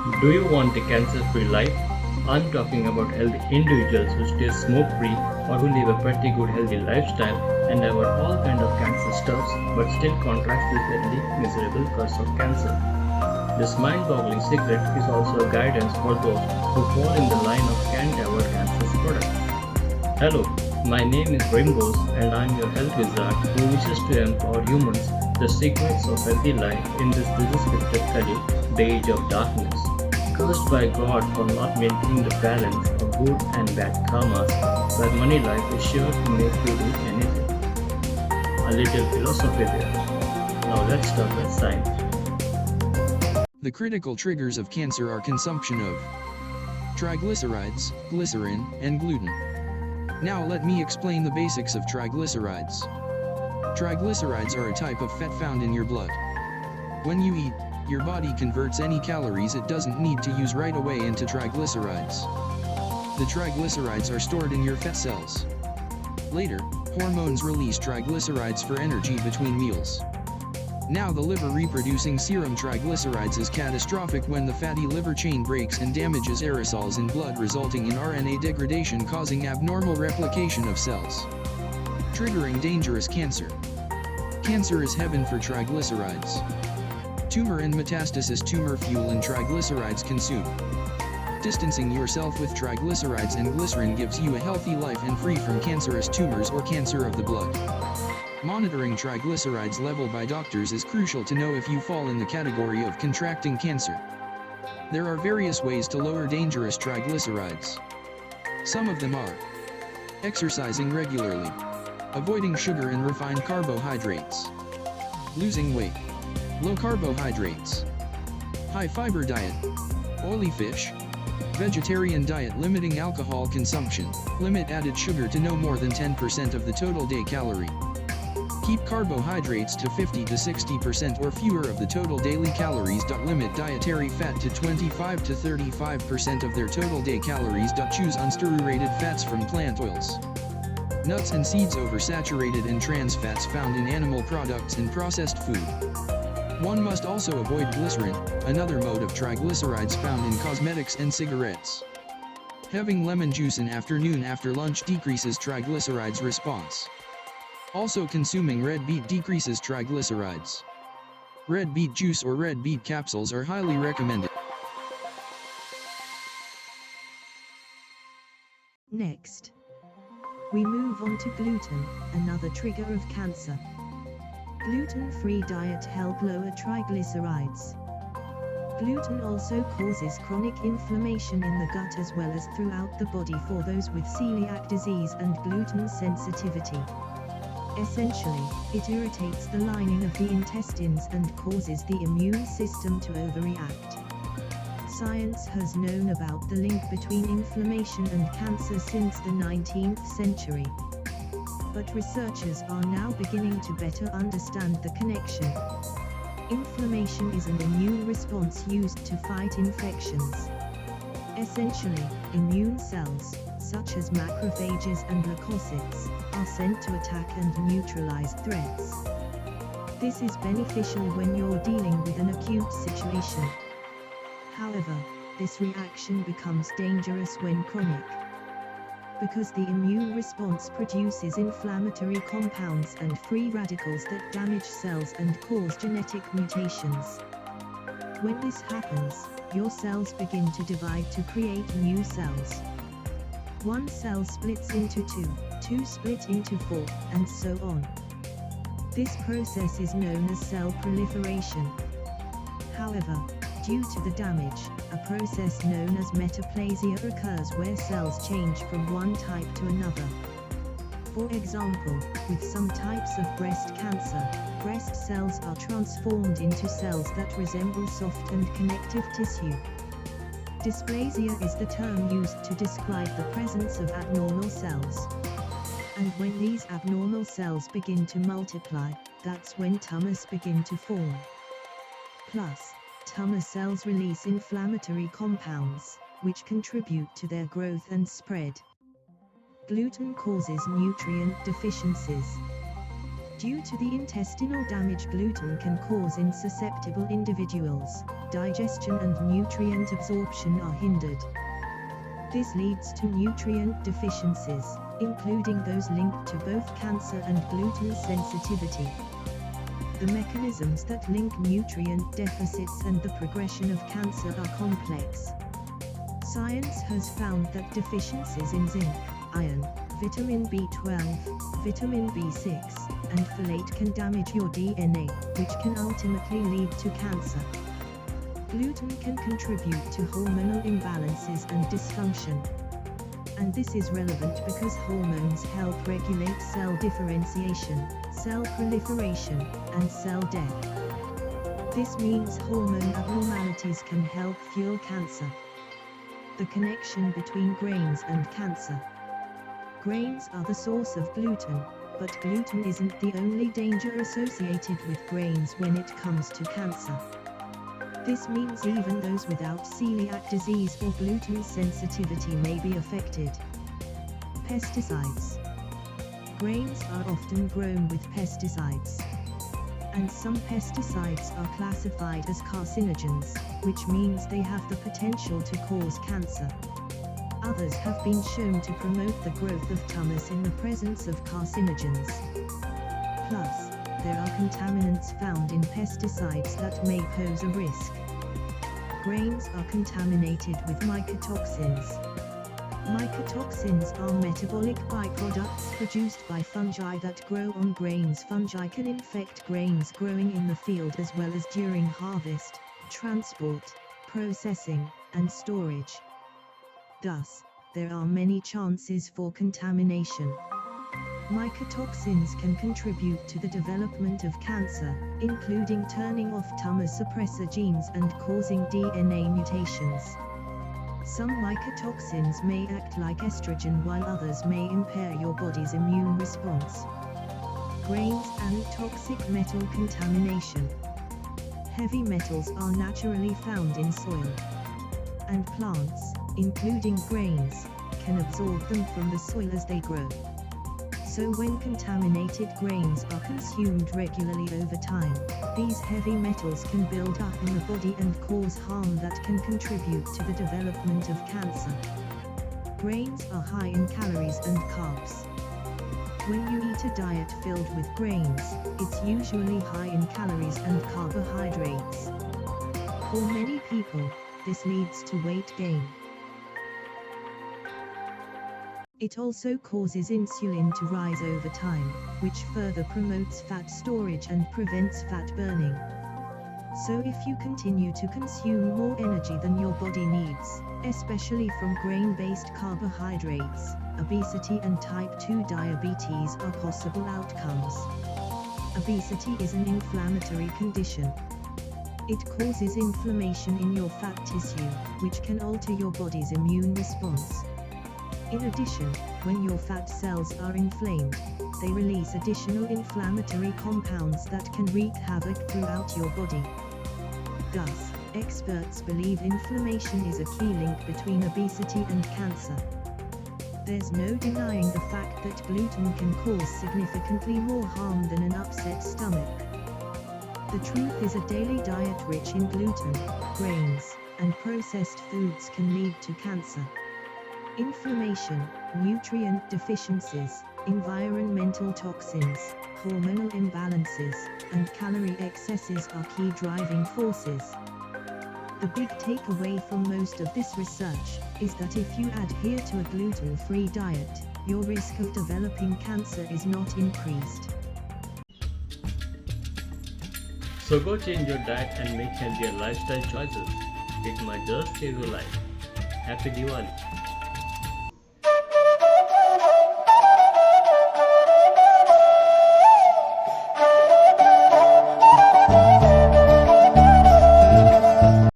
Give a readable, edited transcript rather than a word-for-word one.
Do you want a cancer-free life? I'm talking about healthy individuals who stay smoke-free or who live a pretty good healthy lifestyle and avoid all kind of cancer stuffs but still contract this deadly, miserable curse of cancer. This mind-boggling secret is also a guidance for those who fall in the line of can't avoid cancer's products. Hello, my name is Rimbos and I'm your health wizard who wishes to empower humans the secrets of healthy life in this disease-infected Kali, the age of darkness. Cursed by God for not maintaining the balance of good and bad karmas, where money life is sure to make you do anything. A little philosophy there. Now let's start with science. The critical triggers of cancer are consumption of triglycerides, glycerin, and gluten. Now let me explain the basics of triglycerides. Triglycerides are a type of fat found in your blood. When you eat, your body converts any calories it doesn't need to use right away into triglycerides. The triglycerides are stored in your fat cells. Later, hormones release triglycerides for energy between meals. Now the liver reproducing serum triglycerides is catastrophic when the fatty liver chain breaks and damages aerosols in blood, resulting in RNA degradation causing abnormal replication of cells, triggering dangerous cancer. Cancer is heaven for triglycerides. Tumor and metastasis. Tumor fuel and triglycerides consume. Distancing yourself with triglycerides and glycerin gives you a healthy life and free from cancerous tumors or cancer of the blood. Monitoring triglycerides level by doctors is crucial to know if you fall in the category of contracting cancer. There are various ways to lower dangerous triglycerides. Some of them are exercising regularly, avoiding sugar and refined carbohydrates, losing weight, low carbohydrates, high fiber diet, oily fish, vegetarian diet, limiting alcohol consumption, limit added sugar to no more than 10% of the total day calorie. Keep carbohydrates to 50 to 60% or fewer of the total daily calories. Limit dietary fat to 25 to 35% of their total day calories. Choose unsaturated fats from plant oils, nuts and seeds over saturated and trans fats found in animal products and processed food. One must also avoid glycerin, another mode of triglycerides found in cosmetics and cigarettes. Having lemon juice in afternoon after lunch decreases triglycerides response. Also consuming red beet decreases triglycerides. Red beet juice or red beet capsules are highly recommended. Next, we move on to gluten, another trigger of cancer. Gluten-free diet help lower triglycerides. Gluten also causes chronic inflammation in the gut as well as throughout the body for those with celiac disease and gluten sensitivity. Essentially, it irritates the lining of the intestines and causes the immune system to overreact. Science has known about the link between inflammation and cancer since the 19th century. But researchers are now beginning to better understand the connection. Inflammation is an immune response used to fight infections. Essentially, immune cells, such as macrophages and leukocytes, are sent to attack and neutralize threats. This is beneficial when you're dealing with an acute situation. However, this reaction becomes dangerous when chronic, because the immune response produces inflammatory compounds and free radicals that damage cells and cause genetic mutations. When this happens, your cells begin to divide to create new cells. One cell splits into two split into four, and so on. This process is known as cell proliferation. However, due to the damage, a process known as metaplasia occurs where cells change from one type to another. For example, with some types of breast cancer, breast cells are transformed into cells that resemble soft and connective tissue. Dysplasia is the term used to describe the presence of abnormal cells. And when these abnormal cells begin to multiply, that's when tumors begin to form. Plus, tumor cells release inflammatory compounds, which contribute to their growth and spread. Gluten causes nutrient deficiencies. Due to the intestinal damage gluten can cause in susceptible individuals, digestion and nutrient absorption are hindered. This leads to nutrient deficiencies, including those linked to both cancer and gluten sensitivity. The mechanisms that link nutrient deficits and the progression of cancer are complex. Science has found that deficiencies in zinc, iron, vitamin B12, vitamin B6, and folate can damage your DNA, which can ultimately lead to cancer. Gluten can contribute to hormonal imbalances and dysfunction. And this is relevant because hormones help regulate cell differentiation, cell proliferation, and cell death. This means hormone abnormalities can help fuel cancer. The connection between grains and cancer. Grains are the source of gluten, but gluten isn't the only danger associated with grains when it comes to cancer. This means even those without celiac disease or gluten sensitivity may be affected. Pesticides. Grains are often grown with pesticides. And some pesticides are classified as carcinogens, which means they have the potential to cause cancer. Others have been shown to promote the growth of tumors in the presence of carcinogens. Plus, there are contaminants found in pesticides that may pose a risk. Grains are contaminated with mycotoxins. Mycotoxins are metabolic byproducts produced by fungi that grow on grains. Fungi can infect grains growing in the field as well as during harvest, transport, processing, and storage. Thus, there are many chances for contamination. Mycotoxins can contribute to the development of cancer, including turning off tumor suppressor genes and causing DNA mutations. Some mycotoxins may act like estrogen while others may impair your body's immune response. Grains and toxic metal contamination. Heavy metals are naturally found in soil. And plants, including grains, can absorb them from the soil as they grow. So when contaminated grains are consumed regularly over time, these heavy metals can build up in the body and cause harm that can contribute to the development of cancer. Grains are high in calories and carbs. When you eat a diet filled with grains, it's usually high in calories and carbohydrates. For many people, this leads to weight gain. It also causes insulin to rise over time, which further promotes fat storage and prevents fat burning. So if you continue to consume more energy than your body needs, especially from grain-based carbohydrates, obesity and type 2 diabetes are possible outcomes. Obesity is an inflammatory condition. It causes inflammation in your fat tissue, which can alter your body's immune response. In addition, when your fat cells are inflamed, they release additional inflammatory compounds that can wreak havoc throughout your body. Thus, experts believe inflammation is a key link between obesity and cancer. There's no denying the fact that gluten can cause significantly more harm than an upset stomach. The truth is a daily diet rich in gluten, grains, and processed foods can lead to cancer. Inflammation, nutrient deficiencies, environmental toxins, hormonal imbalances, and calorie excesses are key driving forces. The big takeaway from most of this research is that if you adhere to a gluten-free diet, your risk of developing cancer is not increased. So go change your diet and make healthier lifestyle choices. It might just save your life. Happy Diwali!